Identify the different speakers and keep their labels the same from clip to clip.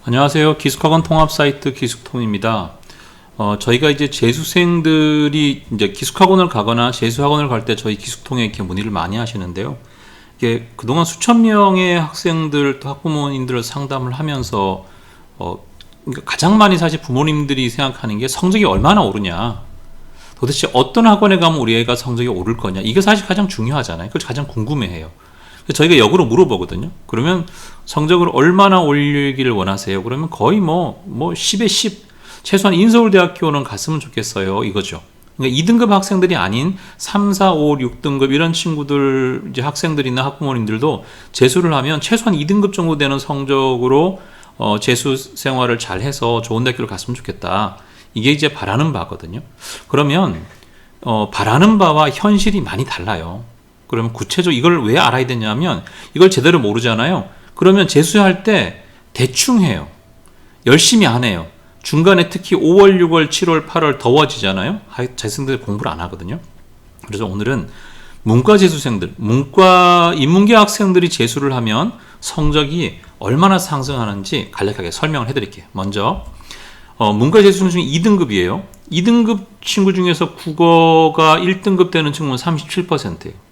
Speaker 1: 안녕하세요. 기숙학원 통합 사이트 기숙통입니다. 저희가 이제 재수생들이 이제 기숙학원을 가거나 재수학원을 갈 때 저희 기숙통에 이렇게 문의를 많이 하시는데요. 이게 그동안 수천 명의 학생들 또 학부모님들을 상담을 하면서 그러니까 가장 많이 사실 부모님들이 생각하는 게 성적이 얼마나 오르냐. 도대체 어떤 학원에 가면 우리 애가 성적이 오를 거냐. 이게 사실 가장 중요하잖아요. 그걸 가장 궁금해해요. 저희가 역으로 물어보거든요. 그러면 성적을 얼마나 올리기를 원하세요? 그러면 거의 뭐 10에 10, 최소한 인서울대학교는 갔으면 좋겠어요. 이거죠. 그러니까 2등급 학생들이 아닌 3, 4, 5, 6등급 이런 친구들, 이제 학생들이나 학부모님들도 재수를 하면 최소한 2등급 정도 되는 성적으로 재수 생활을 잘 해서 좋은 대학교를 갔으면 좋겠다. 이게 이제 바라는 바거든요. 그러면 바라는 바와 현실이 많이 달라요. 그러면 구체적으로 이걸 왜 알아야 되냐면 이걸 제대로 모르잖아요. 그러면 재수할 때 대충 해요. 열심히 안 해요. 중간에 특히 5월, 6월, 7월, 8월 더워지잖아요. 재수생들이 공부를 안 하거든요. 그래서 오늘은 문과 재수생들, 문과 인문계 학생들이 재수를 하면 성적이 얼마나 상승하는지 간략하게 설명을 해드릴게요. 먼저 문과 재수생 중에 2등급이에요. 2등급 친구 중에서 국어가 1등급 되는 친구는 37%예요.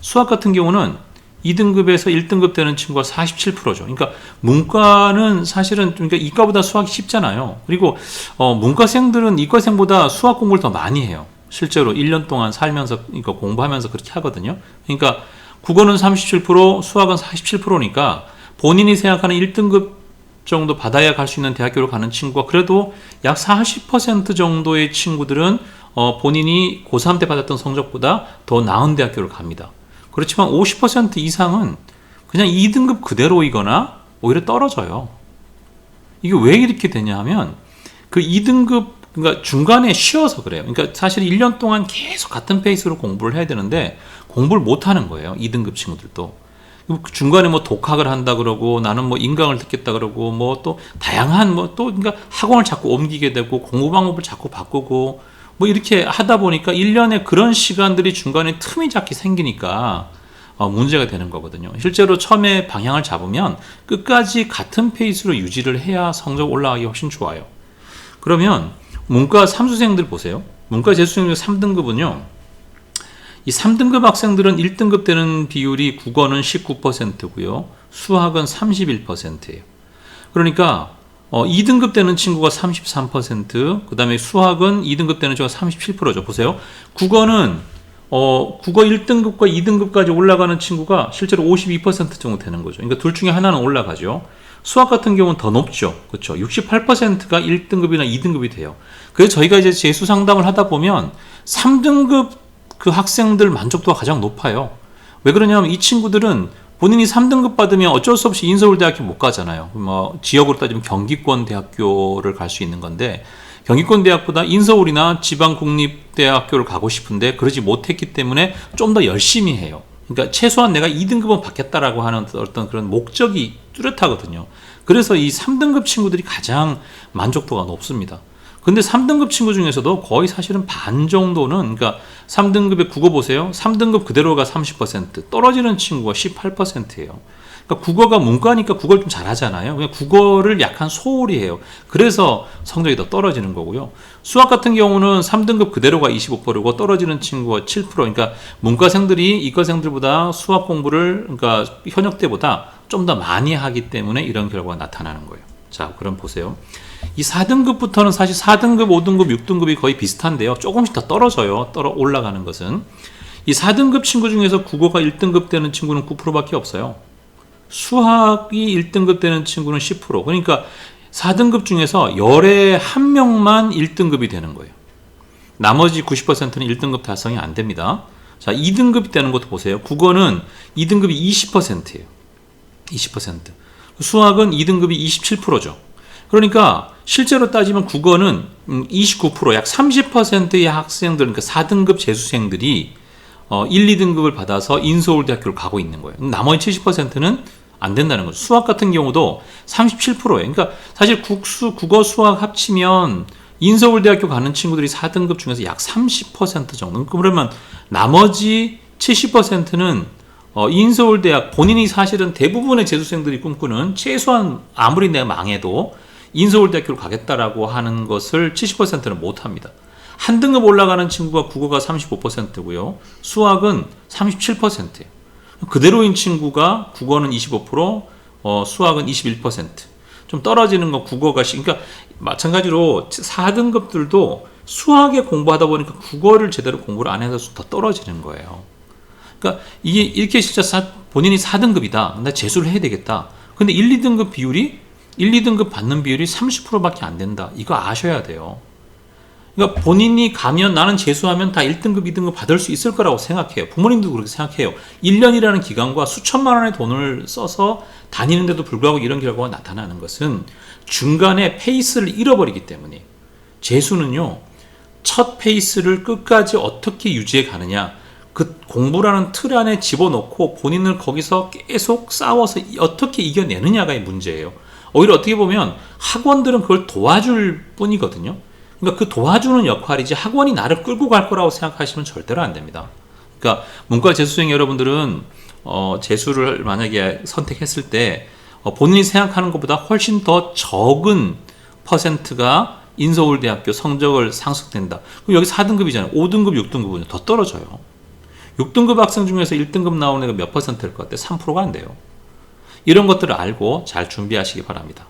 Speaker 1: 수학 같은 경우는 2등급에서 1등급 되는 친구가 47%죠. 그러니까 문과는 사실은 그러니까 이과보다 수학이 쉽잖아요. 그리고 문과생들은 이과생보다 수학 공부를 더 많이 해요. 실제로 1년 동안 살면서 그러니까 공부하면서 그렇게 하거든요. 그러니까 국어는 37%, 수학은 47%니까 본인이 생각하는 1등급 정도 받아야 갈 수 있는 대학교로 가는 친구가 그래도 약 40% 정도의 친구들은 본인이 고3 때 받았던 성적보다 더 나은 대학교를 갑니다. 그렇지만 50% 이상은 그냥 2등급 그대로이거나 오히려 떨어져요. 이게 왜 이렇게 되냐 하면 그 2등급 그러니까 중간에 쉬어서 그래요. 그러니까 사실 1년 동안 계속 같은 페이스로 공부를 해야 되는데 공부를 못 하는 거예요. 2등급 친구들도. 중간에 뭐 독학을 한다 그러고 나는 뭐 인강을 듣겠다 그러고 뭐 또 다양한 뭐 또 그러니까 학원을 자꾸 옮기게 되고 공부 방법을 자꾸 바꾸고 뭐 이렇게 하다 보니까 1년에 그런 시간들이 중간에 틈이 자꾸 생기니까 문제가 되는 거거든요. 실제로 처음에 방향을 잡으면 끝까지 같은 페이스로 유지를 해야 성적 올라가기 훨씬 좋아요. 그러면 문과 삼수생들 보세요. 문과 재수생 중 3등급은요. 이 3등급 학생들은 1등급 되는 비율이 국어는 19%고요. 수학은 31%예요. 그러니까 2등급 되는 친구가 33%, 그 다음에 수학은 2등급 되는 친구가 37%죠. 보세요. 국어는 국어 1등급과 2등급까지 올라가는 친구가 실제로 52% 정도 되는 거죠. 그러니까 둘 중에 하나는 올라가죠. 수학 같은 경우는 더 높죠. 그렇죠. 68%가 1등급이나 2등급이 돼요. 그래서 저희가 이제 재수 상담을 하다 보면 3등급 그 학생들 만족도가 가장 높아요. 왜 그러냐면 이 친구들은 본인이 3등급 받으면 어쩔 수 없이 인서울대학교 못 가잖아요. 뭐 지역으로 따지면 경기권 대학교를 갈 수 있는 건데 경기권 대학보다 인서울이나 지방국립대학교를 가고 싶은데 그러지 못했기 때문에 좀 더 열심히 해요. 그러니까 최소한 내가 2등급은 받겠다라고 하는 어떤 그런 목적이 뚜렷하거든요. 그래서 이 3등급 친구들이 가장 만족도가 높습니다. 근데 3등급 친구 중에서도 거의 사실은 반 정도는 그러니까 3등급의 국어 보세요. 3등급 그대로가 30%, 떨어지는 친구가 18%예요. 그러니까 국어가 문과니까 국어를 좀 잘하잖아요. 그냥 국어를 약간 소홀히 해요. 그래서 성적이 더 떨어지는 거고요. 수학 같은 경우는 3등급 그대로가 25%고 떨어지는 친구가 7%. 그러니까 문과생들이 이과생들보다 수학 공부를 그러니까 현역 때보다 좀 더 많이 하기 때문에 이런 결과가 나타나는 거예요. 자, 그럼 보세요. 이 4등급부터는 사실 4등급, 5등급, 6등급이 거의 비슷한데요. 조금씩 더 떨어져요. 올라가는 것은. 이 4등급 친구 중에서 국어가 1등급 되는 친구는 9%밖에 없어요. 수학이 1등급 되는 친구는 10%. 그러니까 4등급 중에서 열에 한 명만 1등급이 되는 거예요. 나머지 90%는 1등급 달성이 안 됩니다. 자, 2등급이 되는 것도 보세요. 국어는 2등급이 20%예요. 20%. 수학은 2등급이 27%죠. 그러니까 실제로 따지면 국어는 29%, 약 30%의 학생들, 그러니까 4등급 재수생들이 1, 2등급을 받아서 인서울대학교를 가고 있는 거예요. 나머지 70%는 안 된다는 거죠. 수학 같은 경우도 37%예요. 그러니까 사실 국어, 수학 합치면 인서울대학교 가는 친구들이 4등급 중에서 약 30% 정도. 그러면 나머지 70%는 인서울대학 본인이 사실은 대부분의 재수생들이 꿈꾸는 최소한 아무리 내가 망해도 인서울대학교를 가겠다라고 하는 것을 70%는 못합니다. 한 등급 올라가는 친구가 국어가 35%고요. 수학은 37%예요. 그대로인 친구가 국어는 25%, 수학은 21%. 좀 떨어지는 건 국어가, 그러니까 마찬가지로 4등급들도 수학에 공부하다 보니까 국어를 제대로 공부를 안 해서 더 떨어지는 거예요. 그러니까 이게 이렇게 진짜 본인이 4등급이다. 나 재수를 해야 되겠다. 근데 1, 2등급 비율이 1, 2등급 받는 비율이 30%밖에 안 된다. 이거 아셔야 돼요. 그러니까 본인이 가면 나는 재수하면 다 1등급, 2등급 받을 수 있을 거라고 생각해요. 부모님도 그렇게 생각해요. 1년이라는 기간과 수천만 원의 돈을 써서 다니는데도 불구하고 이런 결과가 나타나는 것은 중간에 페이스를 잃어버리기 때문에 재수는요. 첫 페이스를 끝까지 어떻게 유지해 가느냐. 그 공부라는 틀 안에 집어넣고 본인을 거기서 계속 싸워서 어떻게 이겨내느냐가 문제예요. 오히려 어떻게 보면 학원들은 그걸 도와줄 뿐이거든요. 그러니까 그 도와주는 역할이지 학원이 나를 끌고 갈 거라고 생각하시면 절대로 안 됩니다. 그러니까 문과 재수생 여러분들은 재수를 만약에 선택했을 때 본인이 생각하는 것보다 훨씬 더 적은 퍼센트가 인서울대학교 성적을 상승된다. 그럼 여기 4등급이잖아요. 5등급, 6등급은 더 떨어져요. 6등급 학생 중에서 1등급 나오는 애가 몇 퍼센트일 것 같아요? 3%가 안 돼요. 이런 것들을 알고 잘 준비하시기 바랍니다.